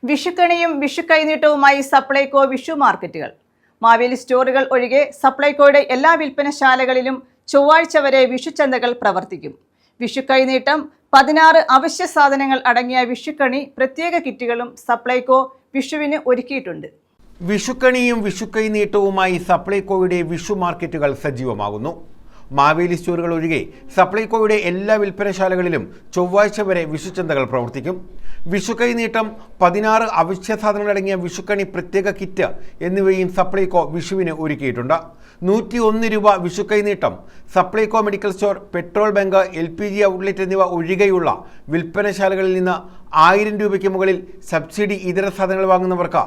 വിഷുക്കണിയും വിഷുക്കൈനീട്ടവുമായി സപ്ലൈകോ വിഷു മാർക്കറ്റുകൾ. മാവേലി സ്റ്റോറുകൾ ഒഴികെ സപ്ലൈകോയുടെ എല്ലാ വിൽപ്പനശാലകളിലും ചൊവ്വാഴ്ച വരെ വിഷുചന്തകൾ പ്രവർത്തിക്കും. വിഷുക്കൈനീട്ടം, 16 അവശ്യ സാധനങ്ങൾ അടങ്ങിയ വിഷുക്കണി പ്രത്യേക കിറ്റുകളും സപ്ലൈകോ വിഷുവിന് ഒരുക്കിയിട്ടുണ്ട്. വിഷുക്കണിയും വിഷുക്കൈനീട്ടവുമായി സപ്ലൈകോയുടെ വിഷു മാർക്കറ്റുകൾ സജീവമാകുന്നു. മാവേലി സ്റ്റോറുകൾ ഒഴികെ സപ്ലൈകോയുടെ എല്ലാ വിൽപ്പനശാലകളിലും ചൊവ്വാഴ്ച വരെ വിഷുചന്തകൾ പ്രവർത്തിക്കും. വിഷുക്കൈനീട്ടം, 16 അവശ്യ സാധനങ്ങളടങ്ങിയ വിഷുക്കണി പ്രത്യേക കിറ്റ് എന്നിവയും സപ്ലൈകോ വിഷുവിന് ഒരുക്കിയിട്ടുണ്ട്. 101 രൂപ വിഷുക്കൈനീട്ടം Supplyco medical store, petrol bunk, LPG outlet എന്നിവ ഒഴികെയുള്ള വിൽപ്പനശാലകളിൽ നിന്ന് 1000 രൂപയ്ക്ക് മുകളിൽ സബ്സിഡി ഇതര സാധനങ്ങൾ വാങ്ങുന്നവർക്ക്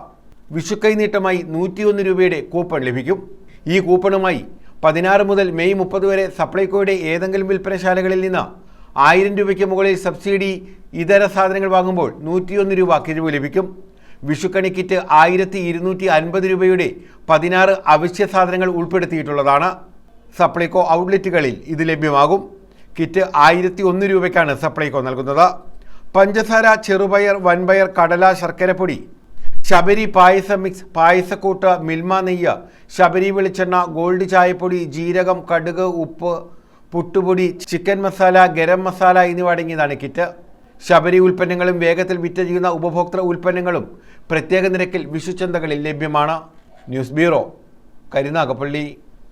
വിഷുക്കൈനീട്ടമായി 101 രൂപയുടെ കൂപ്പൺ ലഭിക്കും. ഈ കൂപ്പണുമായി 16 മുതൽ മെയ് 30 വരെ സപ്ലൈകോയുടെ ഏതെങ്കിലും വിൽപ്പനശാലകളിൽ നിന്ന് 1000 രൂപയ്ക്ക് മുകളിൽ സബ്സിഡി ഇതര സാധനങ്ങൾ വാങ്ങുമ്പോൾ 101 രൂപ കിഴിവ് ലഭിക്കും. വിഷുക്കണി കിറ്റ് 1250 രൂപയുടെ 16 അവശ്യ സാധനങ്ങൾ ഉൾപ്പെടുത്തിയിട്ടുള്ളതാണ്. സപ്ലൈകോ ഔട്ട്ലെറ്റുകളിൽ ഇത് ലഭ്യമാകും. കിറ്റ് 1001 രൂപയ്ക്കാണ് സപ്ലൈകോ നൽകുന്നത്. പഞ്ചസാര, ചെറുപയർ, വൻപയർ, കടല, ശർക്കരപ്പൊടി, ശബരി പായസ മിക്സ്, പായസക്കൂട്ട്, മിൽമ നെയ്യ്, ശബരി വെളിച്ചെണ്ണ, ഗോൾഡ് ചായപ്പൊടി, ജീരകം, കടുക്, ഉപ്പ്, പുട്ടുപൊടി, ചിക്കൻ മസാല, ഗരം മസാല എന്നിവ അടങ്ങിയതാണ് കിറ്റ്. ശബരി ഉൽപ്പന്നങ്ങളും വേഗത്തിൽ വിറ്റ് ചെയ്യുന്ന ഉപഭോക്തൃ ഉൽപ്പന്നങ്ങളും പ്രത്യേക നിരക്കിൽ വിഷുചന്തകളിൽ ലഭ്യമാണ്. News bureau, Karunagappally.